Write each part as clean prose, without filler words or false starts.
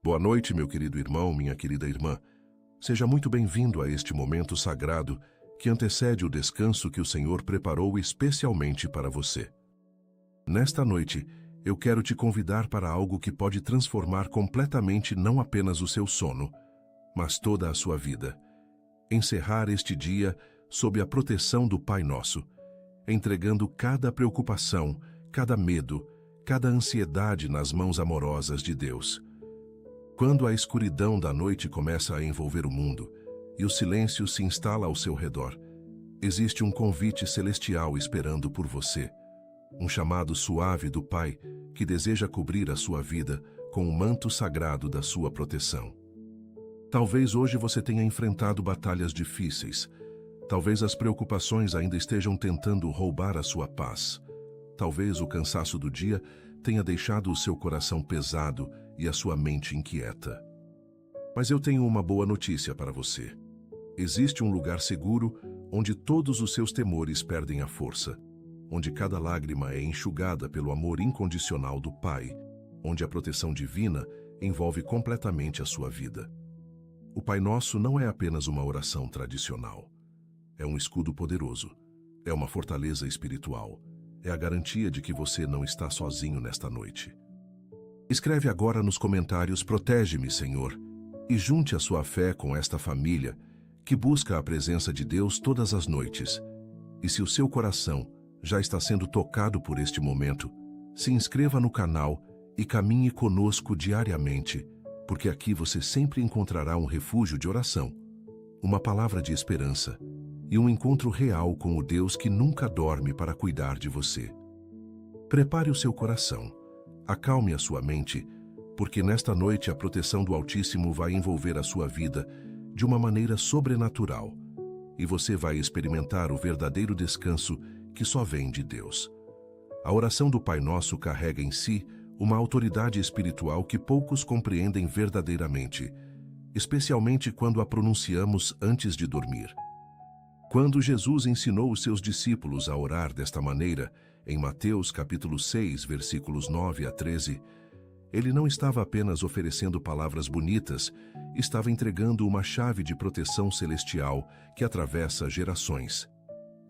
Boa noite, meu querido irmão, minha querida irmã. Seja muito bem-vindo a este momento sagrado que antecede o descanso que o Senhor preparou especialmente para você. Nesta noite, eu quero te convidar para algo que pode transformar completamente não apenas o seu sono, mas toda a sua vida. Encerrar este dia sob a proteção do Pai Nosso, entregando cada preocupação, cada medo, cada ansiedade nas mãos amorosas de Deus. Quando a escuridão da noite começa a envolver o mundo e o silêncio se instala ao seu redor, existe um convite celestial esperando por você, um chamado suave do Pai que deseja cobrir a sua vida com o manto sagrado da sua proteção. Talvez hoje você tenha enfrentado batalhas difíceis. Talvez as preocupações ainda estejam tentando roubar a sua paz. Talvez o cansaço do dia tenha deixado o seu coração pesado e a sua mente inquieta. Mas eu tenho uma boa notícia para você. Existe um lugar seguro onde todos os seus temores perdem a força, onde cada lágrima é enxugada pelo amor incondicional do Pai, onde a proteção divina envolve completamente a sua vida. O Pai Nosso não é apenas uma oração tradicional. É um escudo poderoso. É uma fortaleza espiritual. É a garantia de que você não está sozinho nesta noite. Escreve agora nos comentários "Protege-me, Senhor", e junte a sua fé com esta família que busca a presença de Deus todas as noites. E se o seu coração já está sendo tocado por este momento, se inscreva no canal e caminhe conosco diariamente, porque aqui você sempre encontrará um refúgio de oração, uma palavra de esperança e um encontro real com o Deus que nunca dorme para cuidar de você. Prepare o seu coração, acalme a sua mente, porque nesta noite a proteção do Altíssimo vai envolver a sua vida de uma maneira sobrenatural e você vai experimentar o verdadeiro descanso que só vem de Deus. A oração do Pai Nosso carrega em si uma autoridade espiritual que poucos compreendem verdadeiramente, especialmente quando a pronunciamos antes de dormir. Quando Jesus ensinou os seus discípulos a orar desta maneira, em Mateus capítulo 6, versículos 9 a 13, ele não estava apenas oferecendo palavras bonitas, estava entregando uma chave de proteção celestial que atravessa gerações.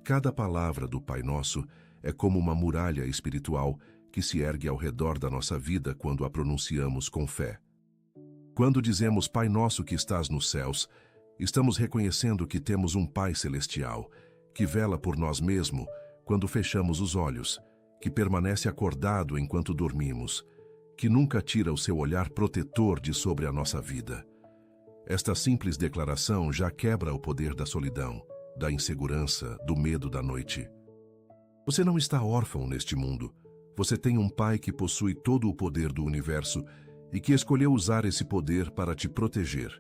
Cada palavra do Pai Nosso é como uma muralha espiritual que se ergue ao redor da nossa vida quando a pronunciamos com fé. Quando dizemos "Pai Nosso que estás nos céus", estamos reconhecendo que temos um Pai Celestial, que vela por nós mesmo quando fechamos os olhos, que permanece acordado enquanto dormimos, que nunca tira o seu olhar protetor de sobre a nossa vida. Esta simples declaração já quebra o poder da solidão, da insegurança, do medo da noite. Você não está órfão neste mundo. Você tem um Pai que possui todo o poder do universo e que escolheu usar esse poder para te proteger.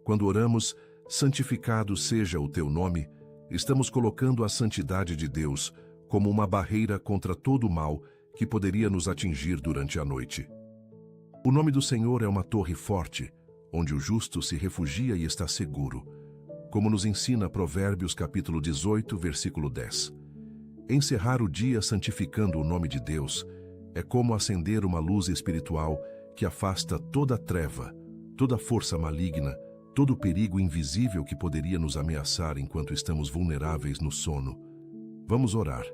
Quando oramos, "Santificado seja o teu nome", estamos colocando a santidade de Deus como uma barreira contra todo o mal que poderia nos atingir durante a noite. O nome do Senhor é uma torre forte, onde o justo se refugia e está seguro, como nos ensina Provérbios capítulo 18, versículo 10. Encerrar o dia santificando o nome de Deus é como acender uma luz espiritual que afasta toda treva, toda força maligna, todo perigo invisível que poderia nos ameaçar enquanto estamos vulneráveis no sono. Vamos orar.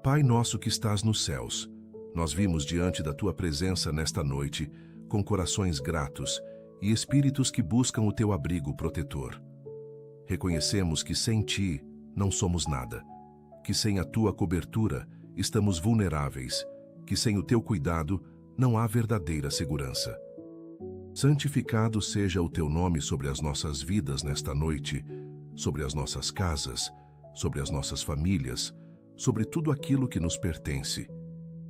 Pai nosso que estás nos céus, nós vimos diante da tua presença nesta noite com corações gratos e espíritos que buscam o teu abrigo protetor. Reconhecemos que sem ti não somos nada, que sem a tua cobertura estamos vulneráveis, que sem o teu cuidado não há verdadeira segurança. Santificado seja o teu nome sobre as nossas vidas nesta noite, sobre as nossas casas, sobre as nossas famílias, sobre tudo aquilo que nos pertence.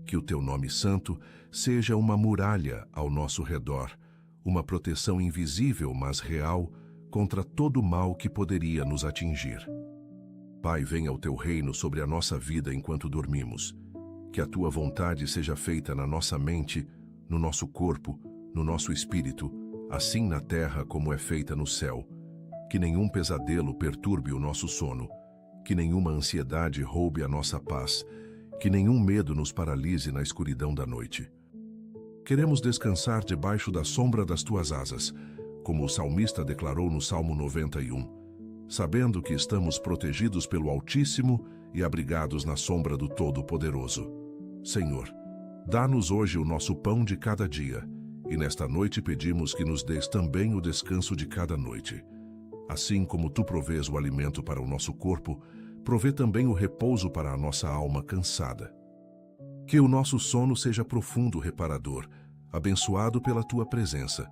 Que o teu nome santo seja uma muralha ao nosso redor, uma proteção invisível, mas real, contra todo o mal que poderia nos atingir. Pai, venha o teu reino sobre a nossa vida enquanto dormimos. Que a tua vontade seja feita na nossa mente, no nosso corpo, no nosso espírito, assim na terra como é feita no céu. Que nenhum pesadelo perturbe o nosso sono, que nenhuma ansiedade roube a nossa paz, que nenhum medo nos paralise na escuridão da noite. Queremos descansar debaixo da sombra das tuas asas, como o salmista declarou no Salmo 91, sabendo que estamos protegidos pelo Altíssimo e abrigados na sombra do Todo-Poderoso. Senhor, dá-nos hoje o nosso pão de cada dia, e nesta noite pedimos que nos dês também o descanso de cada noite. Assim como tu provês o alimento para o nosso corpo, provê também o repouso para a nossa alma cansada. Que o nosso sono seja profundo, reparador, abençoado pela tua presença.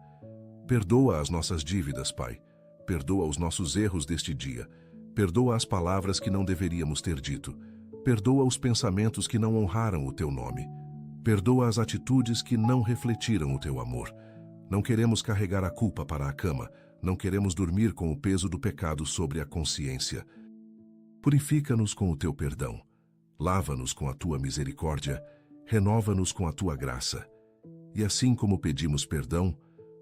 Perdoa as nossas dívidas, Pai. Perdoa os nossos erros deste dia. Perdoa as palavras que não deveríamos ter dito. Perdoa os pensamentos que não honraram o teu nome. Perdoa as atitudes que não refletiram o teu amor. Não queremos carregar a culpa para a cama. Não queremos dormir com o peso do pecado sobre a consciência. Purifica-nos com o teu perdão. Lava-nos com a tua misericórdia. Renova-nos com a tua graça. E assim como pedimos perdão,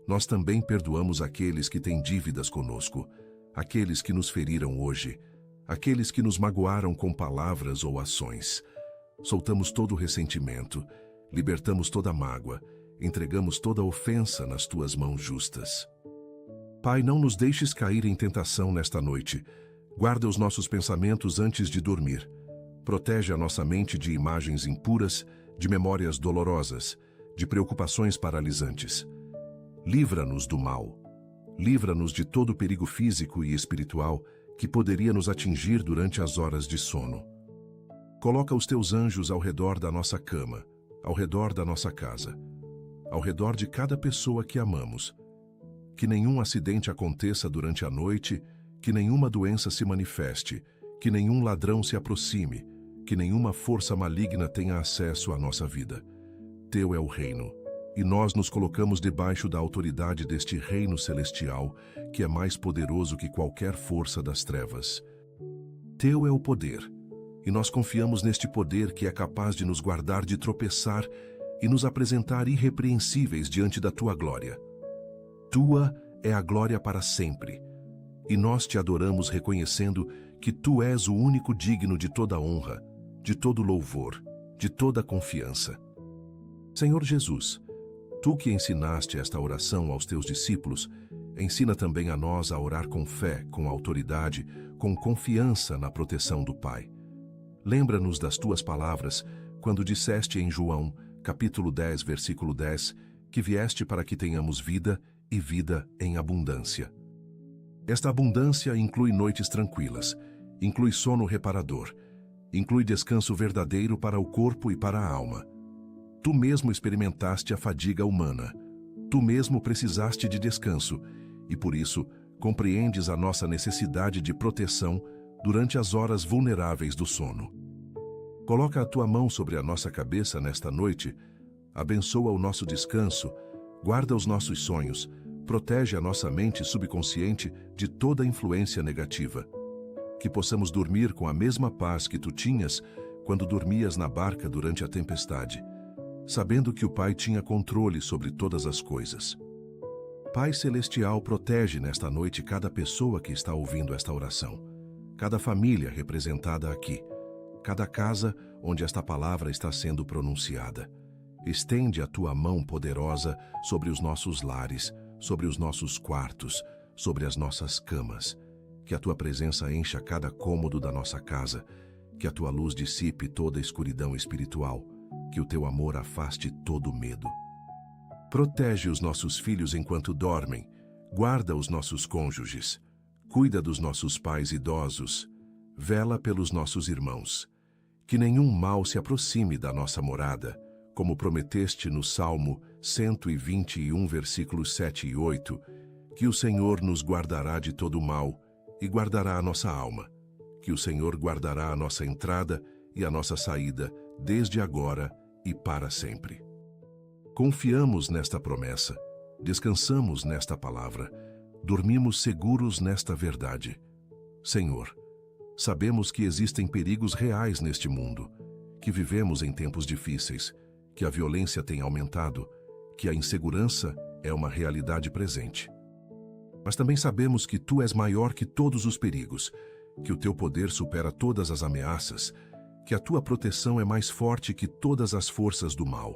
nós também perdoamos aqueles que têm dívidas conosco, aqueles que nos feriram hoje, aqueles que nos magoaram com palavras ou ações. Soltamos todo o ressentimento, libertamos toda a mágoa, entregamos toda a ofensa nas tuas mãos justas. Pai, não nos deixes cair em tentação nesta noite. Guarda os nossos pensamentos antes de dormir. Protege a nossa mente de imagens impuras, de memórias dolorosas, de preocupações paralisantes. Livra-nos do mal. Livra-nos de todo perigo físico e espiritual que poderia nos atingir durante as horas de sono. Coloca os teus anjos ao redor da nossa cama, ao redor da nossa casa, ao redor de cada pessoa que amamos. Que nenhum acidente aconteça durante a noite, que nenhuma doença se manifeste, que nenhum ladrão se aproxime, que nenhuma força maligna tenha acesso à nossa vida. Teu é o reino, e nós nos colocamos debaixo da autoridade deste reino celestial, que é mais poderoso que qualquer força das trevas. Teu é o poder, e nós confiamos neste poder que é capaz de nos guardar de tropeçar e nos apresentar irrepreensíveis diante da tua glória. Tua é a glória para sempre, e nós te adoramos reconhecendo que tu és o único digno de toda honra, de todo louvor, de toda confiança. Senhor Jesus, tu que ensinaste esta oração aos teus discípulos, ensina também a nós a orar com fé, com autoridade, com confiança na proteção do Pai. Lembra-nos das tuas palavras, quando disseste em João, capítulo 10, versículo 10, que vieste para que tenhamos vida e vida em abundância. Esta abundância inclui noites tranquilas, inclui sono reparador, inclui descanso verdadeiro para o corpo e para a alma. Tu mesmo experimentaste a fadiga humana. Tu mesmo precisaste de descanso e, por isso, compreendes a nossa necessidade de proteção durante as horas vulneráveis do sono. Coloca a tua mão sobre a nossa cabeça nesta noite, abençoa o nosso descanso, guarda os nossos sonhos, protege a nossa mente subconsciente de toda influência negativa. Que possamos dormir com a mesma paz que tu tinhas quando dormias na barca durante a tempestade, sabendo que o Pai tinha controle sobre todas as coisas. Pai Celestial, protege nesta noite cada pessoa que está ouvindo esta oração, cada família representada aqui, cada casa onde esta palavra está sendo pronunciada. Estende a tua mão poderosa sobre os nossos lares, sobre os nossos quartos, sobre as nossas camas. Que a tua presença encha cada cômodo da nossa casa, que a tua luz dissipe toda a escuridão espiritual, que o teu amor afaste todo medo. Protege os nossos filhos enquanto dormem, guarda os nossos cônjuges, cuida dos nossos pais idosos, vela pelos nossos irmãos. Que nenhum mal se aproxime da nossa morada, como prometeste no Salmo 121, versículos 7 e 8, que o Senhor nos guardará de todo mal e guardará a nossa alma, que o Senhor guardará a nossa entrada e a nossa saída, desde agora e para sempre. Confiamos nesta promessa, descansamos nesta palavra, dormimos seguros nesta verdade. Senhor, sabemos que existem perigos reais neste mundo, que vivemos em tempos difíceis, que a violência tem aumentado, que a insegurança é uma realidade presente. Mas também sabemos que tu és maior que todos os perigos, que o teu poder supera todas as ameaças, que a tua proteção é mais forte que todas as forças do mal.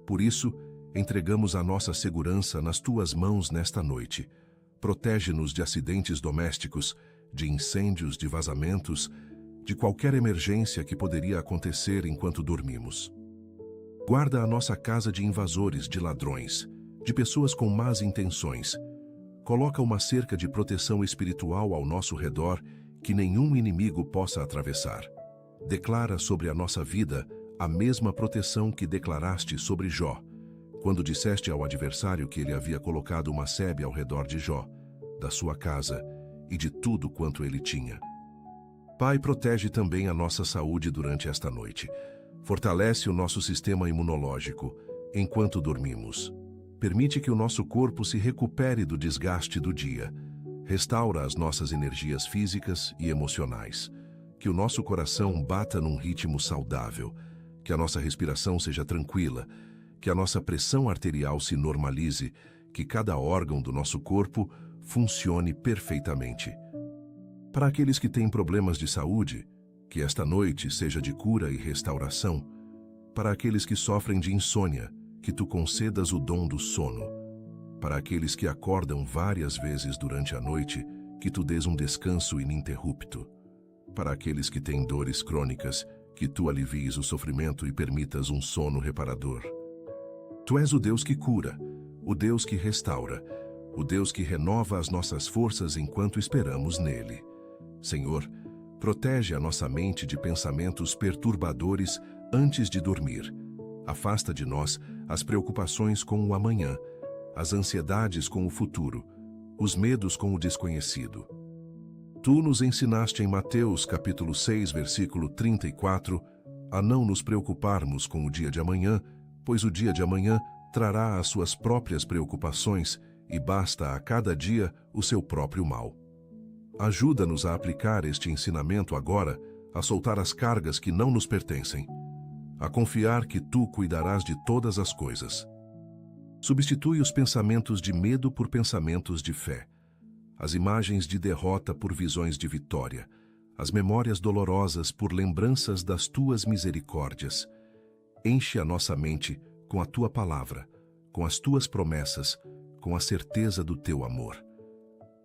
Por isso, entregamos a nossa segurança nas tuas mãos nesta noite. Protege-nos de acidentes domésticos, de incêndios, de vazamentos, de qualquer emergência que poderia acontecer enquanto dormimos. Guarda a nossa casa de invasores, de ladrões, de pessoas com más intenções. Coloca uma cerca de proteção espiritual ao nosso redor que nenhum inimigo possa atravessar. Declara sobre a nossa vida a mesma proteção que declaraste sobre Jó, quando disseste ao adversário que ele havia colocado uma sebe ao redor de Jó, da sua casa e de tudo quanto ele tinha. Pai, protege também a nossa saúde durante esta noite. Fortalece o nosso sistema imunológico enquanto dormimos. Permite que o nosso corpo se recupere do desgaste do dia. Restaura as nossas energias físicas e emocionais. Que o nosso coração bata num ritmo saudável. Que a nossa respiração seja tranquila. Que a nossa pressão arterial se normalize. Que cada órgão do nosso corpo funcione perfeitamente. Para aqueles que têm problemas de saúde, que esta noite seja de cura e restauração. Para aqueles que sofrem de insônia, que tu concedas o dom do sono. Para aqueles que acordam várias vezes durante a noite, que tu dês um descanso ininterrupto. Para aqueles que têm dores crônicas, que tu alivies o sofrimento e permitas um sono reparador. Tu és o Deus que cura, o Deus que restaura, o Deus que renova as nossas forças enquanto esperamos nele. Senhor, protege a nossa mente de pensamentos perturbadores antes de dormir. Afasta de nós as preocupações com o amanhã, as ansiedades com o futuro, os medos com o desconhecido. Tu nos ensinaste em Mateus capítulo 6, versículo 34, a não nos preocuparmos com o dia de amanhã, pois o dia de amanhã trará as suas próprias preocupações e basta a cada dia o seu próprio mal. Ajuda-nos a aplicar este ensinamento agora, a soltar as cargas que não nos pertencem, a confiar que tu cuidarás de todas as coisas. Substitui os pensamentos de medo por pensamentos de fé, as imagens de derrota por visões de vitória, as memórias dolorosas por lembranças das tuas misericórdias. Enche a nossa mente com a tua palavra, com as tuas promessas, com a certeza do teu amor.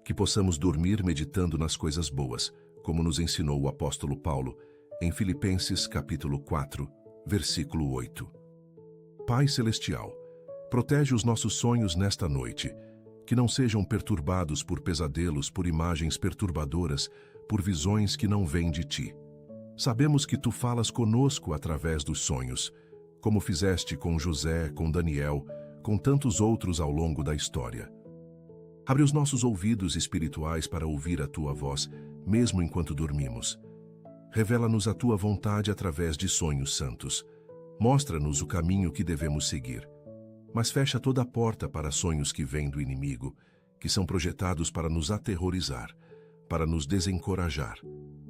Que possamos dormir meditando nas coisas boas, como nos ensinou o apóstolo Paulo, em Filipenses capítulo 4, versículo 8. Pai Celestial, protege os nossos sonhos nesta noite, que não sejam perturbados por pesadelos, por imagens perturbadoras, por visões que não vêm de ti. Sabemos que tu falas conosco através dos sonhos, como fizeste com José, com Daniel, com tantos outros ao longo da história. Abre os nossos ouvidos espirituais para ouvir a tua voz, mesmo enquanto dormimos. Revela-nos a tua vontade através de sonhos santos. Mostra-nos o caminho que devemos seguir. Mas fecha toda a porta para sonhos que vêm do inimigo, que são projetados para nos aterrorizar, para nos desencorajar,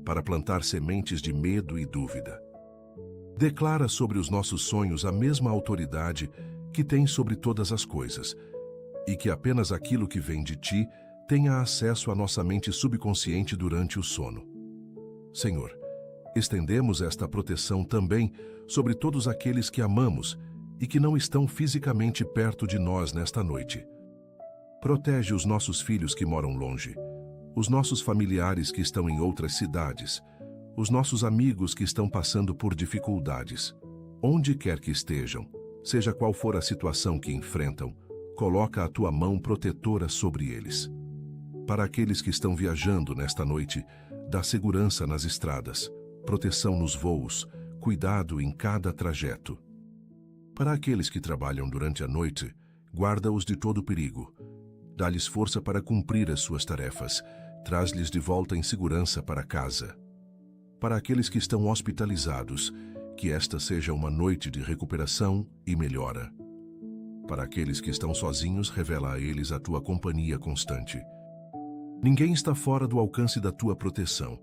para plantar sementes de medo e dúvida. Declara sobre os nossos sonhos a mesma autoridade que tens sobre todas as coisas, e que apenas aquilo que vem de ti tenha acesso à nossa mente subconsciente durante o sono. Senhor, estendemos esta proteção também sobre todos aqueles que amamos e que não estão fisicamente perto de nós nesta noite. Protege os nossos filhos que moram longe, os nossos familiares que estão em outras cidades, os nossos amigos que estão passando por dificuldades. Onde quer que estejam, seja qual for a situação que enfrentam, coloca a tua mão protetora sobre eles. Para aqueles que estão viajando nesta noite, dá segurança nas estradas, proteção nos voos, cuidado em cada trajeto. Para aqueles que trabalham durante a noite, guarda-os de todo perigo. Dá-lhes força para cumprir as suas tarefas, traz-lhes de volta em segurança para casa. Para aqueles que estão hospitalizados, que esta seja uma noite de recuperação e melhora. Para aqueles que estão sozinhos, revela a eles a tua companhia constante. Ninguém está fora do alcance da tua proteção.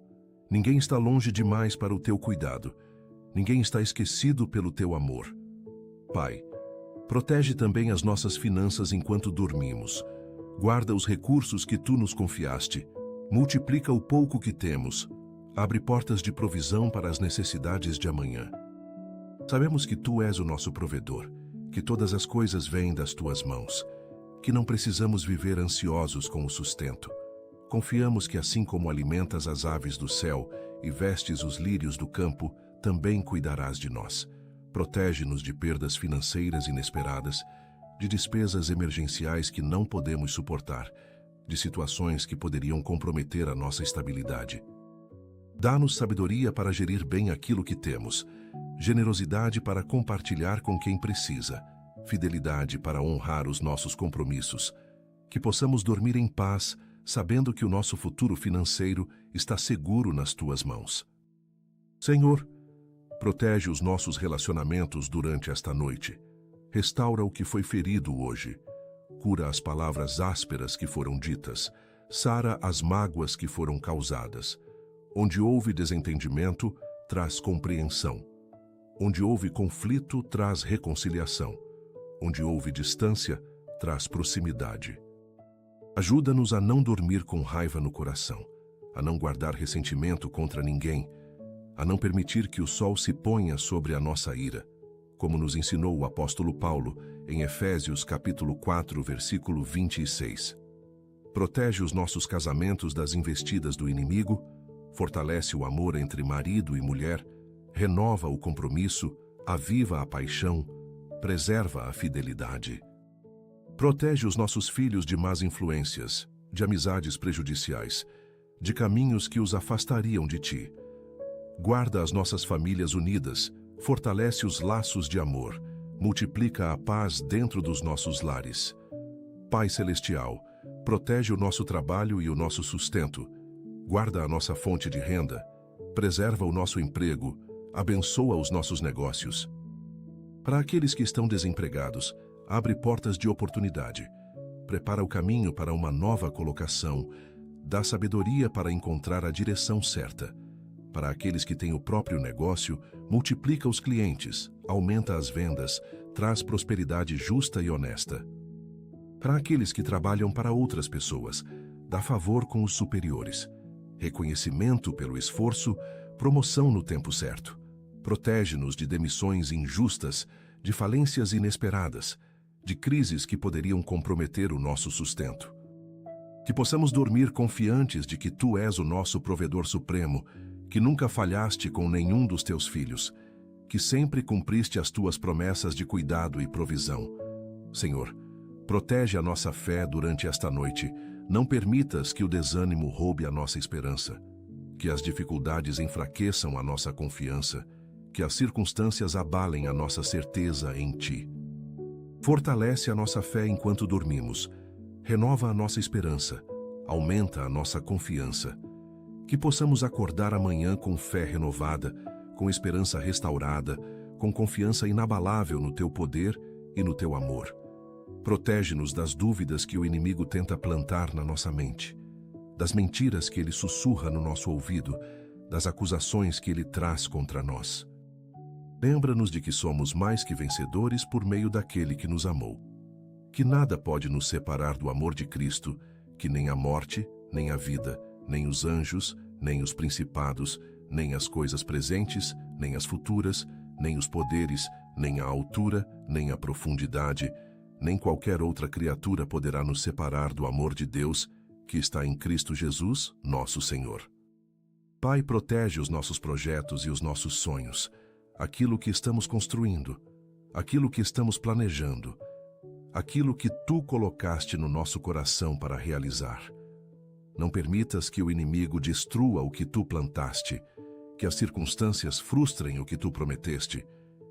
Ninguém está longe demais para o teu cuidado. Ninguém está esquecido pelo teu amor. Pai, protege também as nossas finanças enquanto dormimos. Guarda os recursos que tu nos confiaste. Multiplica o pouco que temos. Abre portas de provisão para as necessidades de amanhã. Sabemos que tu és o nosso provedor, que todas as coisas vêm das tuas mãos, que não precisamos viver ansiosos com o sustento. Confiamos que assim como alimentas as aves do céu e vestes os lírios do campo, também cuidarás de nós. Protege-nos de perdas financeiras inesperadas, de despesas emergenciais que não podemos suportar, de situações que poderiam comprometer a nossa estabilidade. Dá-nos sabedoria para gerir bem aquilo que temos, generosidade para compartilhar com quem precisa, fidelidade para honrar os nossos compromissos, que possamos dormir em paz, sabendo que o nosso futuro financeiro está seguro nas tuas mãos. Senhor, protege os nossos relacionamentos durante esta noite. Restaura o que foi ferido hoje. Cura as palavras ásperas que foram ditas. Sara as mágoas que foram causadas. Onde houve desentendimento, traz compreensão. Onde houve conflito, traz reconciliação. Onde houve distância, traz proximidade. Ajuda-nos a não dormir com raiva no coração, a não guardar ressentimento contra ninguém, a não permitir que o sol se ponha sobre a nossa ira, como nos ensinou o apóstolo Paulo em Efésios capítulo 4, versículo 26. Protege os nossos casamentos das investidas do inimigo, fortalece o amor entre marido e mulher, renova o compromisso, aviva a paixão, preserva a fidelidade. Protege os nossos filhos de más influências, de amizades prejudiciais, de caminhos que os afastariam de ti. Guarda as nossas famílias unidas, fortalece os laços de amor, multiplica a paz dentro dos nossos lares. Pai Celestial, protege o nosso trabalho e o nosso sustento, guarda a nossa fonte de renda, preserva o nosso emprego, abençoa os nossos negócios. Para aqueles que estão desempregados, abre portas de oportunidade, prepara o caminho para uma nova colocação, dá sabedoria para encontrar a direção certa. Para aqueles que têm o próprio negócio, multiplica os clientes, aumenta as vendas, traz prosperidade justa e honesta. Para aqueles que trabalham para outras pessoas, dá favor com os superiores, reconhecimento pelo esforço, promoção no tempo certo. Protege-nos de demissões injustas, de falências inesperadas, de crises que poderiam comprometer o nosso sustento. Que possamos dormir confiantes de que Tu és o nosso provedor supremo, que nunca falhaste com nenhum dos Teus filhos, que sempre cumpriste as Tuas promessas de cuidado e provisão. Senhor, protege a nossa fé durante esta noite, não permitas que o desânimo roube a nossa esperança, que as dificuldades enfraqueçam a nossa confiança, que as circunstâncias abalem a nossa certeza em Ti. Fortalece a nossa fé enquanto dormimos, renova a nossa esperança, aumenta a nossa confiança. Que possamos acordar amanhã com fé renovada, com esperança restaurada, com confiança inabalável no Teu poder e no Teu amor. Protege-nos das dúvidas que o inimigo tenta plantar na nossa mente, das mentiras que ele sussurra no nosso ouvido, das acusações que ele traz contra nós. Lembra-nos de que somos mais que vencedores por meio daquele que nos amou. Que nada pode nos separar do amor de Cristo, que nem a morte, nem a vida, nem os anjos, nem os principados, nem as coisas presentes, nem as futuras, nem os poderes, nem a altura, nem a profundidade, nem qualquer outra criatura poderá nos separar do amor de Deus, que está em Cristo Jesus, nosso Senhor. Pai, protege os nossos projetos e os nossos sonhos, aquilo que estamos construindo, aquilo que estamos planejando, aquilo que Tu colocaste no nosso coração para realizar. Não permitas que o inimigo destrua o que Tu plantaste, que as circunstâncias frustrem o que Tu prometeste,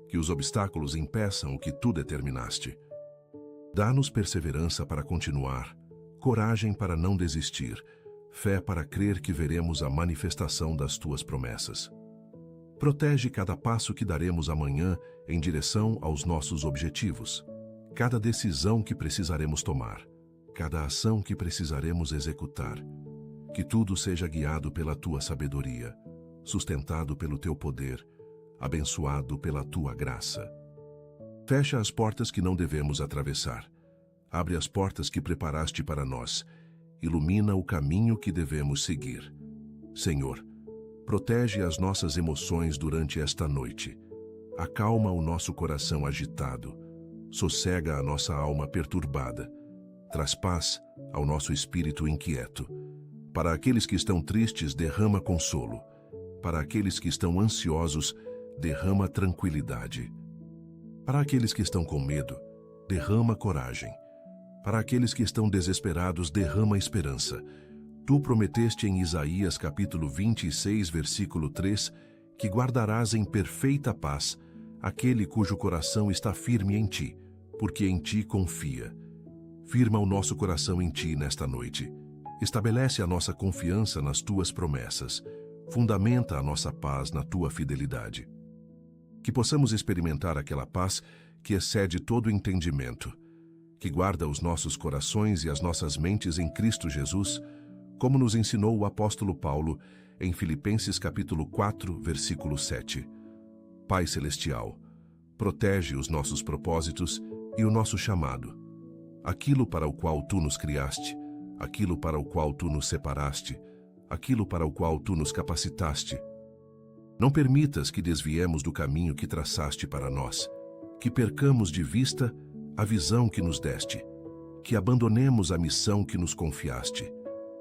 que os obstáculos impeçam o que Tu determinaste. Dá-nos perseverança para continuar, coragem para não desistir, fé para crer que veremos a manifestação das Tuas promessas. Protege cada passo que daremos amanhã em direção aos nossos objetivos, cada decisão que precisaremos tomar, cada ação que precisaremos executar. Que tudo seja guiado pela Tua sabedoria, sustentado pelo Teu poder, abençoado pela Tua graça. Fecha as portas que não devemos atravessar. Abre as portas que preparaste para nós. Ilumina o caminho que devemos seguir. Senhor, protege as nossas emoções durante esta noite. Acalma o nosso coração agitado. sossega a nossa alma perturbada, traz paz ao nosso espírito inquieto. Para aqueles que estão tristes, derrama consolo. Para aqueles que estão ansiosos, derrama tranquilidade. Para aqueles que estão com medo, derrama coragem. Para aqueles que estão desesperados, derrama esperança. Tu prometeste em Isaías capítulo 26, versículo 3, que guardarás em perfeita paz aquele cujo coração está firme em ti, porque em ti confia. Firma o nosso coração em ti nesta noite. Estabelece a nossa confiança nas tuas promessas. Fundamenta a nossa paz na tua fidelidade. Que possamos experimentar aquela paz que excede todo entendimento, que guarda os nossos corações e as nossas mentes em Cristo Jesus, como nos ensinou o apóstolo Paulo em Filipenses capítulo 4, versículo 7. Pai Celestial, protege os nossos propósitos e o nosso chamado, aquilo para o qual Tu nos criaste, aquilo para o qual Tu nos separaste, aquilo para o qual Tu nos capacitaste. Não permitas que desviemos do caminho que traçaste para nós, que percamos de vista a visão que nos deste, que abandonemos a missão que nos confiaste.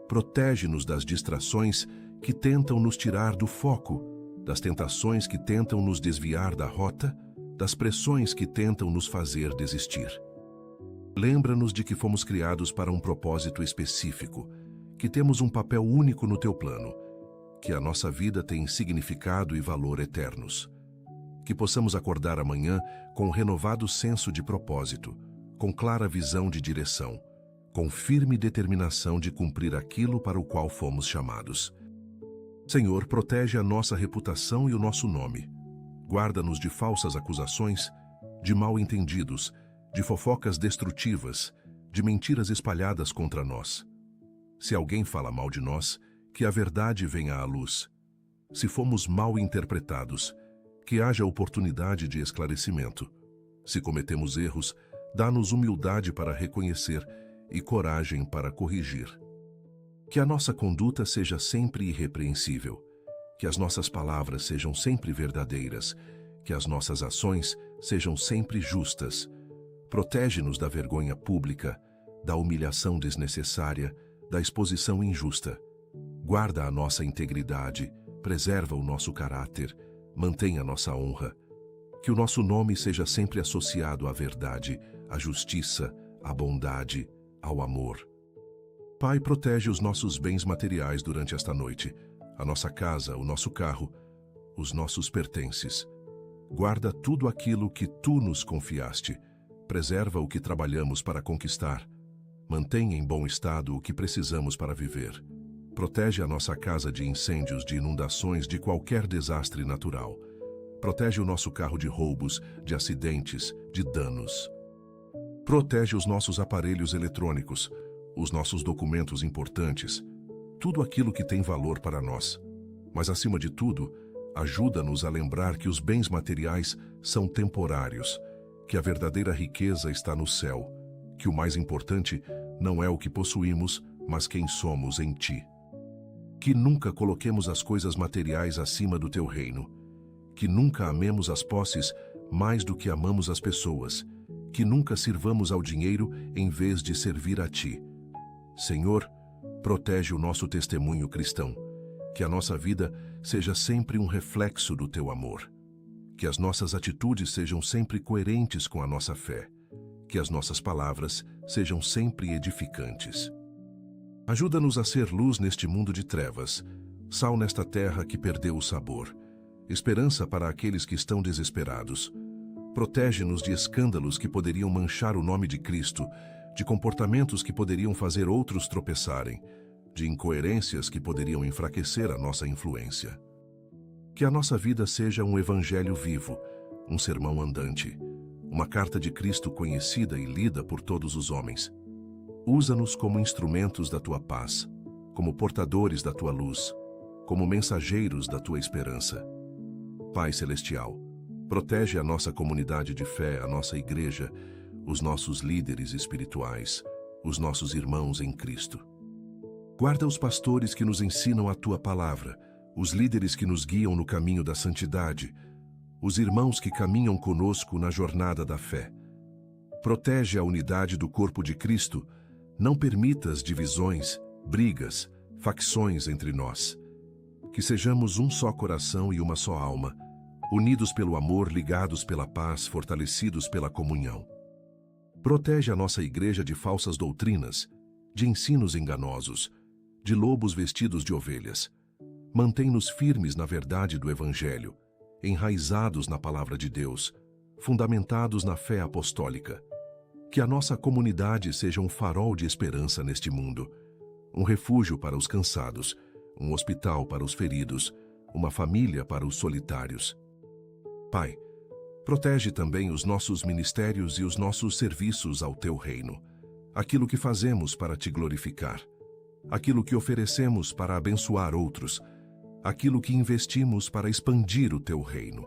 Protege-nos das distrações que tentam nos tirar do foco, das tentações que tentam nos desviar da rota, das pressões que tentam nos fazer desistir. Lembra-nos de que fomos criados para um propósito específico, que temos um papel único no Teu plano, que a nossa vida tem significado e valor eternos. Que possamos acordar amanhã com um renovado senso de propósito, com clara visão de direção, com firme determinação de cumprir aquilo para o qual fomos chamados. Senhor, protege a nossa reputação e o nosso nome. Guarda-nos de falsas acusações, de mal-entendidos, de fofocas destrutivas, de mentiras espalhadas contra nós. Se alguém fala mal de nós, que a verdade venha à luz. Se fomos mal interpretados, que haja oportunidade de esclarecimento. Se cometemos erros, dá-nos humildade para reconhecer e coragem para corrigir. Que a nossa conduta seja sempre irrepreensível, que as nossas palavras sejam sempre verdadeiras, que as nossas ações sejam sempre justas. Protege-nos da vergonha pública, da humilhação desnecessária, da exposição injusta. Guarda a nossa integridade, preserva o nosso caráter, mantém a nossa honra. Que o nosso nome seja sempre associado à verdade, à justiça, à bondade, ao amor. Pai, protege os nossos bens materiais durante esta noite, a nossa casa, o nosso carro, os nossos pertences. Guarda tudo aquilo que Tu nos confiaste. Preserva o que trabalhamos para conquistar. Mantém em bom estado o que precisamos para viver. Protege a nossa casa de incêndios, de inundações, de qualquer desastre natural. Protege o nosso carro de roubos, de acidentes, de danos. Protege os nossos aparelhos eletrônicos, os nossos documentos importantes, tudo aquilo que tem valor para nós. Mas, acima de tudo, ajuda-nos a lembrar que os bens materiais são temporários, que a verdadeira riqueza está no céu, que o mais importante não é o que possuímos, mas quem somos em Ti. Que nunca coloquemos as coisas materiais acima do Teu reino, que nunca amemos as posses mais do que amamos as pessoas, que nunca sirvamos ao dinheiro em vez de servir a Ti. Senhor, protege o nosso testemunho cristão, que a nossa vida seja sempre um reflexo do Teu amor, que as nossas atitudes sejam sempre coerentes com a nossa fé, que as nossas palavras sejam sempre edificantes. Ajuda-nos a ser luz neste mundo de trevas, sal nesta terra que perdeu o sabor, esperança para aqueles que estão desesperados. Protege-nos de escândalos que poderiam manchar o nome de Cristo, de comportamentos que poderiam fazer outros tropeçarem, de incoerências que poderiam enfraquecer a nossa influência. Que a nossa vida seja um evangelho vivo, um sermão andante, uma carta de Cristo conhecida e lida por todos os homens. Usa-nos como instrumentos da Tua paz, como portadores da Tua luz, como mensageiros da Tua esperança. Pai Celestial, protege a nossa comunidade de fé, a nossa igreja, os nossos líderes espirituais, os nossos irmãos em Cristo. Guarda os pastores que nos ensinam a Tua palavra, os líderes que nos guiam no caminho da santidade, os irmãos que caminham conosco na jornada da fé. Protege a unidade do corpo de Cristo. Não permitas divisões, brigas, facções entre nós. Que sejamos um só coração e uma só alma, unidos pelo amor, ligados pela paz, fortalecidos pela comunhão. Protege a nossa igreja de falsas doutrinas, de ensinos enganosos, de lobos vestidos de ovelhas. Mantém-nos firmes na verdade do Evangelho, enraizados na palavra de Deus, fundamentados na fé apostólica. Que a nossa comunidade seja um farol de esperança neste mundo, um refúgio para os cansados, um hospital para os feridos, uma família para os solitários. Pai, protege também os nossos ministérios e os nossos serviços ao Teu reino, aquilo que fazemos para Te glorificar, aquilo que oferecemos para abençoar outros, aquilo que investimos para expandir o Teu reino.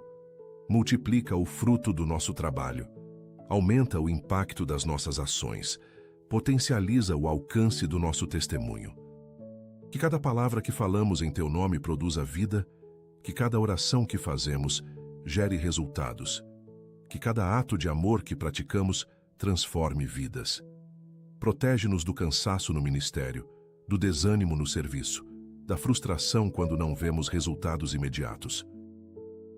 Multiplica o fruto do nosso trabalho, aumenta o impacto das nossas ações, potencializa o alcance do nosso testemunho. Que cada palavra que falamos em Teu nome produza vida, que cada oração que fazemos gere resultados, que cada ato de amor que praticamos transforme vidas. Protege-nos do cansaço no ministério, do desânimo no serviço, da frustração quando não vemos resultados imediatos.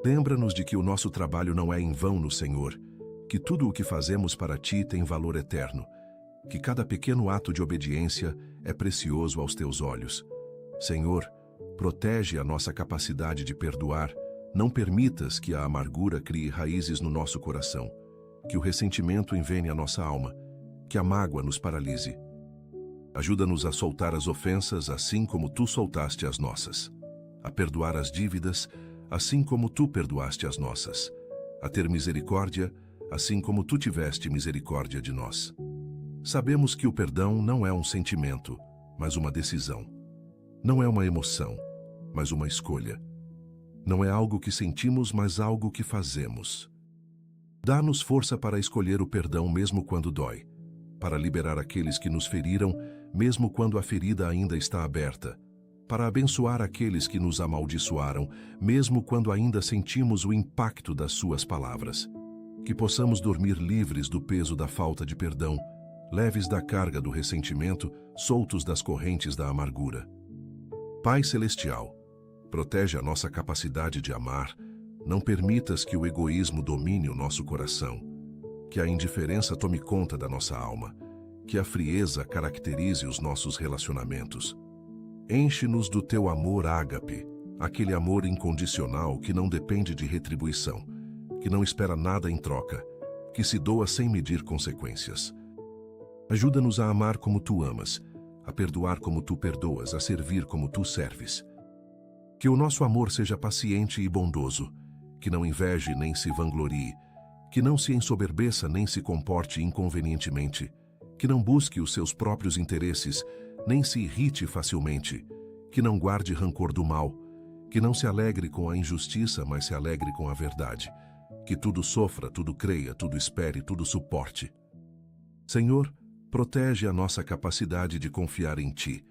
Lembra-nos de que o nosso trabalho não é em vão no Senhor, que tudo o que fazemos para Ti tem valor eterno, que cada pequeno ato de obediência é precioso aos Teus olhos. Senhor, protege a nossa capacidade de perdoar, não permitas que a amargura crie raízes no nosso coração, que o ressentimento envene a nossa alma, que a mágoa nos paralise. Ajuda-nos a soltar as ofensas assim como Tu soltaste as nossas, a perdoar as dívidas assim como Tu perdoaste as nossas, a ter misericórdia assim como Tu tiveste misericórdia de nós. Sabemos que o perdão não é um sentimento, mas uma decisão. Não é uma emoção, mas uma escolha. Não é algo que sentimos, mas algo que fazemos. Dá-nos força para escolher o perdão mesmo quando dói, para liberar aqueles que nos feriram, mesmo quando a ferida ainda está aberta, para abençoar aqueles que nos amaldiçoaram, mesmo quando ainda sentimos o impacto das suas palavras. Que possamos dormir livres do peso da falta de perdão, leves da carga do ressentimento, soltos das correntes da amargura. Pai Celestial, protege a nossa capacidade de amar, não permitas que o egoísmo domine o nosso coração, que a indiferença tome conta da nossa alma, que a frieza caracterize os nossos relacionamentos. Enche-nos do Teu amor ágape, aquele amor incondicional que não depende de retribuição, que não espera nada em troca, que se doa sem medir consequências. Ajuda-nos a amar como Tu amas, a perdoar como Tu perdoas, a servir como Tu serves. Que o nosso amor seja paciente e bondoso, que não inveje nem se vanglorie, que não se ensoberbeça nem se comporte inconvenientemente, que não busque os seus próprios interesses, nem se irrite facilmente, que não guarde rancor do mal, que não se alegre com a injustiça, mas se alegre com a verdade, que tudo sofra, tudo creia, tudo espere, tudo suporte. Senhor, protege a nossa capacidade de confiar em Ti,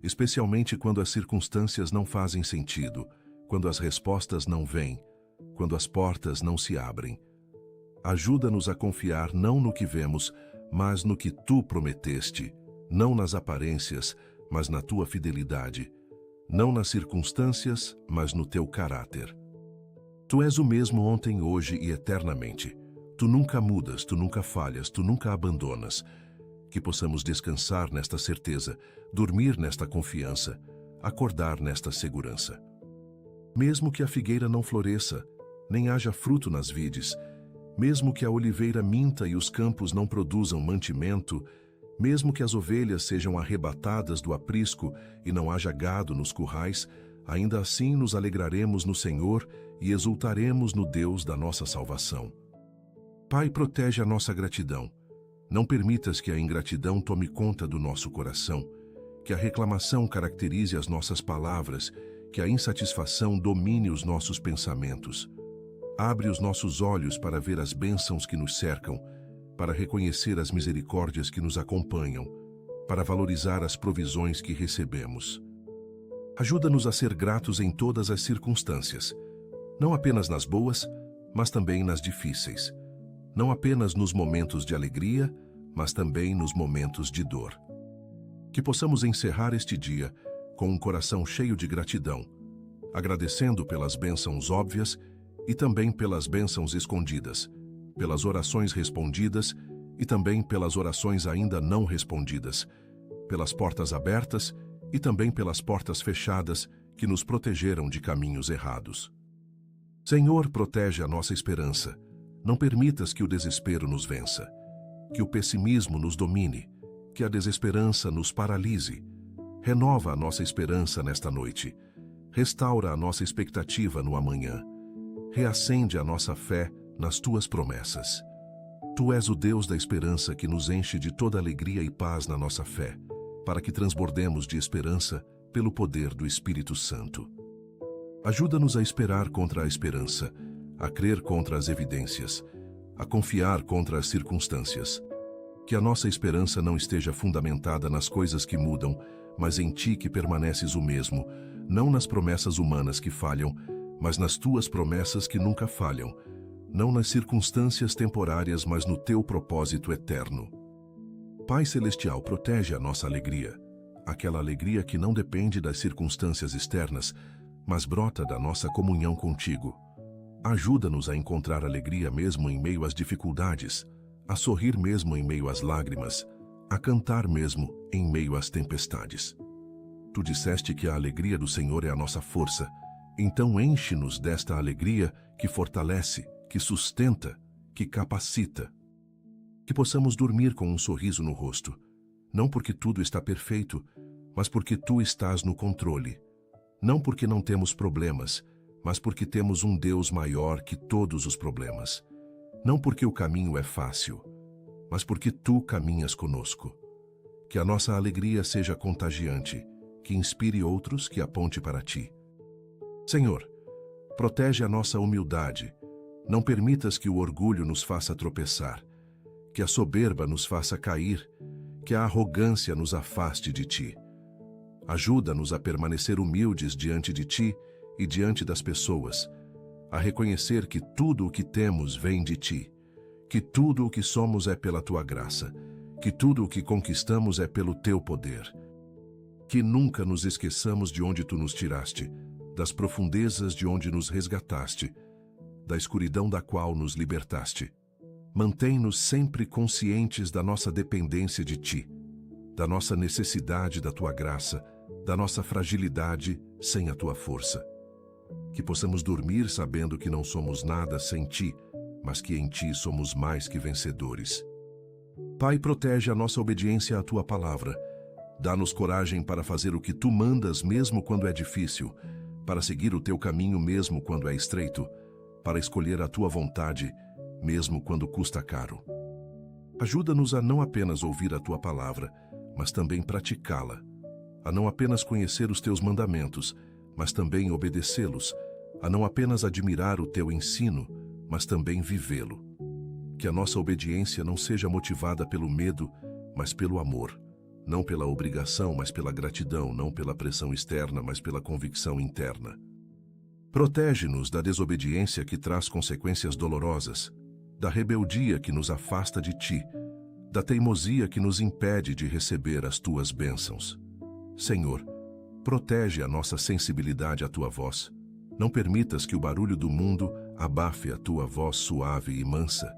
especialmente quando as circunstâncias não fazem sentido, quando as respostas não vêm, quando as portas não se abrem. Ajuda-nos a confiar não no que vemos, mas no que Tu prometeste, não nas aparências, mas na Tua fidelidade, não nas circunstâncias, mas no Teu caráter. Tu és o mesmo ontem, hoje e eternamente. Tu nunca mudas, Tu nunca falhas, Tu nunca abandonas. Que possamos descansar nesta certeza, dormir nesta confiança, acordar nesta segurança. Mesmo que a figueira não floresça, nem haja fruto nas vides, mesmo que a oliveira minta e os campos não produzam mantimento, mesmo que as ovelhas sejam arrebatadas do aprisco e não haja gado nos currais, ainda assim nos alegraremos no Senhor e exultaremos no Deus da nossa salvação. Pai, protege a nossa gratidão. Não permitas que a ingratidão tome conta do nosso coração, que a reclamação caracterize as nossas palavras, que a insatisfação domine os nossos pensamentos. Abre os nossos olhos para ver as bênçãos que nos cercam, para reconhecer as misericórdias que nos acompanham, para valorizar as provisões que recebemos. Ajuda-nos a ser gratos em todas as circunstâncias, não apenas nas boas, mas também nas difíceis. não apenas nos momentos de alegria, mas também nos momentos de dor. Que possamos encerrar este dia com um coração cheio de gratidão, agradecendo pelas bênçãos óbvias e também pelas bênçãos escondidas, pelas orações respondidas e também pelas orações ainda não respondidas, pelas portas abertas e também pelas portas fechadas que nos protegeram de caminhos errados. Senhor, protege a nossa esperança. Não permitas que o desespero nos vença, que o pessimismo nos domine, que a desesperança nos paralise. Renova a nossa esperança nesta noite. Restaura a nossa expectativa no amanhã. Reacende a nossa fé nas tuas promessas. Tu és o Deus da esperança que nos enche de toda alegria e paz na nossa fé, para que transbordemos de esperança pelo poder do Espírito Santo. Ajuda-nos a esperar contra a esperança, a crer contra as evidências, a confiar contra as circunstâncias. Que a nossa esperança não esteja fundamentada nas coisas que mudam, mas em Ti que permaneces o mesmo, não nas promessas humanas que falham, mas nas Tuas promessas que nunca falham, não nas circunstâncias temporárias, mas no Teu propósito eterno. Pai Celestial, protege a nossa alegria, aquela alegria que não depende das circunstâncias externas, mas brota da nossa comunhão contigo. Ajuda-nos a encontrar alegria mesmo em meio às dificuldades, a sorrir mesmo em meio às lágrimas, a cantar mesmo em meio às tempestades. Tu disseste que a alegria do Senhor é a nossa força, então enche-nos desta alegria que fortalece, que sustenta, que capacita. Que possamos dormir com um sorriso no rosto, não porque tudo está perfeito, mas porque Tu estás no controle. Não porque não temos problemas, mas porque temos um Deus maior que todos os problemas. Não porque o caminho é fácil, mas porque Tu caminhas conosco. Que a nossa alegria seja contagiante, que inspire outros, que aponte para Ti. Senhor, protege a nossa humildade. Não permitas que o orgulho nos faça tropeçar, que a soberba nos faça cair, que a arrogância nos afaste de Ti. Ajuda-nos a permanecer humildes diante de Ti e diante das pessoas, a reconhecer que tudo o que temos vem de Ti, que tudo o que somos é pela Tua graça, que tudo o que conquistamos é pelo Teu poder. Que nunca nos esqueçamos de onde Tu nos tiraste, das profundezas de onde nos resgataste, da escuridão da qual nos libertaste. Mantém-nos sempre conscientes da nossa dependência de Ti, da nossa necessidade da Tua graça, da nossa fragilidade sem a Tua força. Que possamos dormir sabendo que não somos nada sem Ti, mas que em Ti somos mais que vencedores. Pai, protege a nossa obediência à Tua palavra. Dá-nos coragem para fazer o que Tu mandas mesmo quando é difícil, para seguir o Teu caminho mesmo quando é estreito, para escolher a Tua vontade mesmo quando custa caro. Ajuda-nos a não apenas ouvir a Tua palavra, mas também praticá-la, a não apenas conhecer os Teus mandamentos, mas também obedecê-los, a não apenas admirar o Teu ensino, mas também vivê-lo. Que a nossa obediência não seja motivada pelo medo, mas pelo amor, não pela obrigação, mas pela gratidão, não pela pressão externa, mas pela convicção interna. Protege-nos da desobediência que traz consequências dolorosas, da rebeldia que nos afasta de Ti, da teimosia que nos impede de receber as Tuas bênçãos. Senhor, protege a nossa sensibilidade à Tua voz. Não permitas que o barulho do mundo abafe a Tua voz suave e mansa,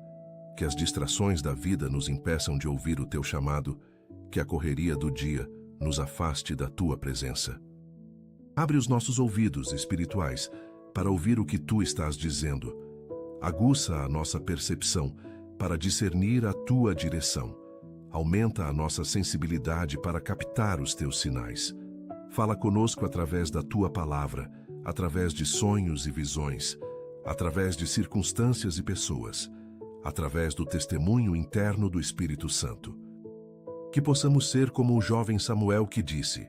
que as distrações da vida nos impeçam de ouvir o Teu chamado, que a correria do dia nos afaste da Tua presença. Abre os nossos ouvidos espirituais para ouvir o que Tu estás dizendo. Aguça a nossa percepção para discernir a Tua direção. Aumenta a nossa sensibilidade para captar os Teus sinais. Fala conosco através da Tua palavra, através de sonhos e visões, através de circunstâncias e pessoas, através do testemunho interno do Espírito Santo. Que possamos ser como o jovem Samuel que disse: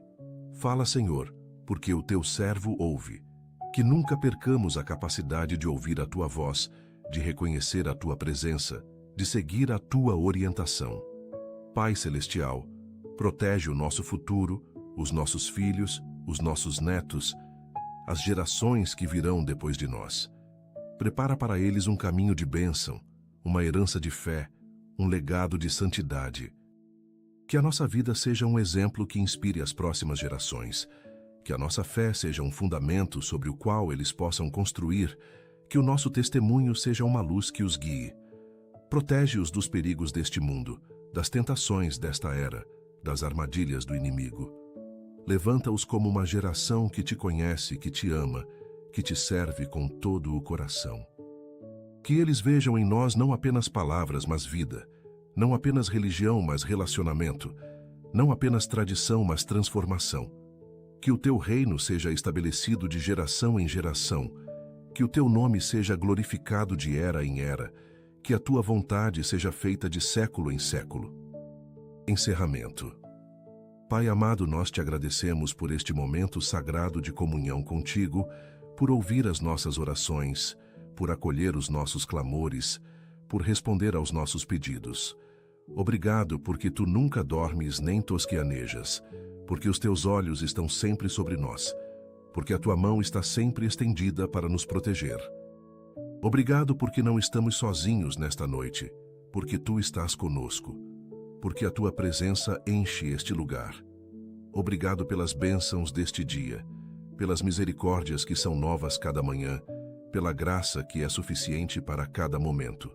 Fala, Senhor, porque o Teu servo ouve. Que nunca percamos a capacidade de ouvir a Tua voz, de reconhecer a Tua presença, de seguir a Tua orientação. Pai Celestial, protege o nosso futuro, os nossos filhos, os nossos netos, as gerações que virão depois de nós. Prepara para eles um caminho de bênção, uma herança de fé, um legado de santidade. Que a nossa vida seja um exemplo que inspire as próximas gerações. Que a nossa fé seja um fundamento sobre o qual eles possam construir. Que o nosso testemunho seja uma luz que os guie. Protege-os dos perigos deste mundo, das tentações desta era, das armadilhas do inimigo. Levanta-os como uma geração que te conhece, que te ama, que te serve com todo o coração. Que eles vejam em nós não apenas palavras, mas vida, não apenas religião, mas relacionamento, não apenas tradição, mas transformação. Que o teu reino seja estabelecido de geração em geração, que o teu nome seja glorificado de era em era, que a tua vontade seja feita de século em século. Encerramento. Pai amado, nós te agradecemos por este momento sagrado de comunhão contigo, por ouvir as nossas orações, por acolher os nossos clamores, por responder aos nossos pedidos. Obrigado porque tu nunca dormes nem tosqueanejas, porque os teus olhos estão sempre sobre nós, porque a tua mão está sempre estendida para nos proteger. Obrigado porque não estamos sozinhos nesta noite, porque tu estás conosco, porque a tua presença enche este lugar. Obrigado pelas bênçãos deste dia, pelas misericórdias que são novas cada manhã, pela graça que é suficiente para cada momento.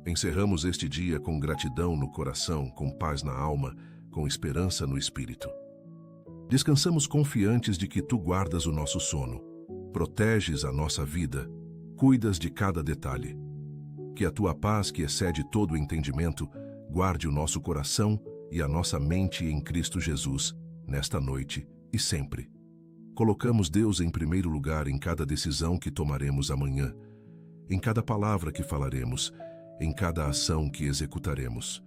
Encerramos este dia com gratidão no coração, com paz na alma, com esperança no espírito. Descansamos confiantes de que tu guardas o nosso sono, proteges a nossa vida, cuidas de cada detalhe. Que a tua paz, que excede todo o entendimento, guarde o nosso coração e a nossa mente em Cristo Jesus, nesta noite e sempre. Colocamos Deus em primeiro lugar em cada decisão que tomaremos amanhã, em cada palavra que falaremos, em cada ação que executaremos.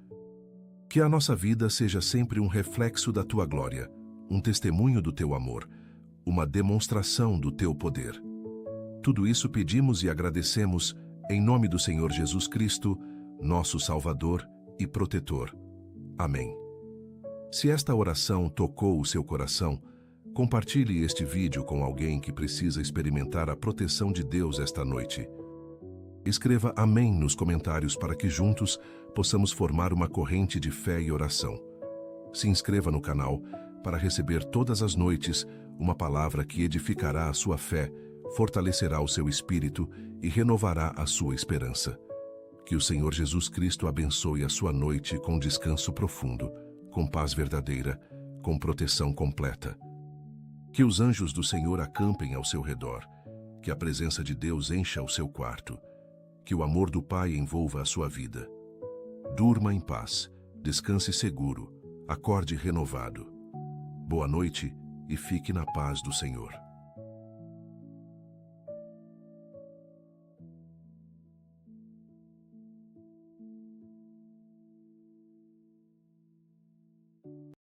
Que a nossa vida seja sempre um reflexo da tua glória, um testemunho do teu amor, uma demonstração do teu poder. Tudo isso pedimos e agradecemos em nome do Senhor Jesus Cristo, nosso Salvador e Protetor. Amém. Se esta oração tocou o seu coração, compartilhe este vídeo com alguém que precisa experimentar a proteção de Deus esta noite. Escreva Amém nos comentários para que juntos possamos formar uma corrente de fé e oração. Se inscreva no canal para receber todas as noites uma palavra que edificará a sua fé, fortalecerá o seu espírito e renovará a sua esperança. Que o Senhor Jesus Cristo abençoe a sua noite com descanso profundo, com paz verdadeira, com proteção completa. Que os anjos do Senhor acampem ao seu redor, que a presença de Deus encha o seu quarto, que o amor do Pai envolva a sua vida. Durma em paz, descanse seguro, acorde renovado. Boa noite e fique na paz do Senhor.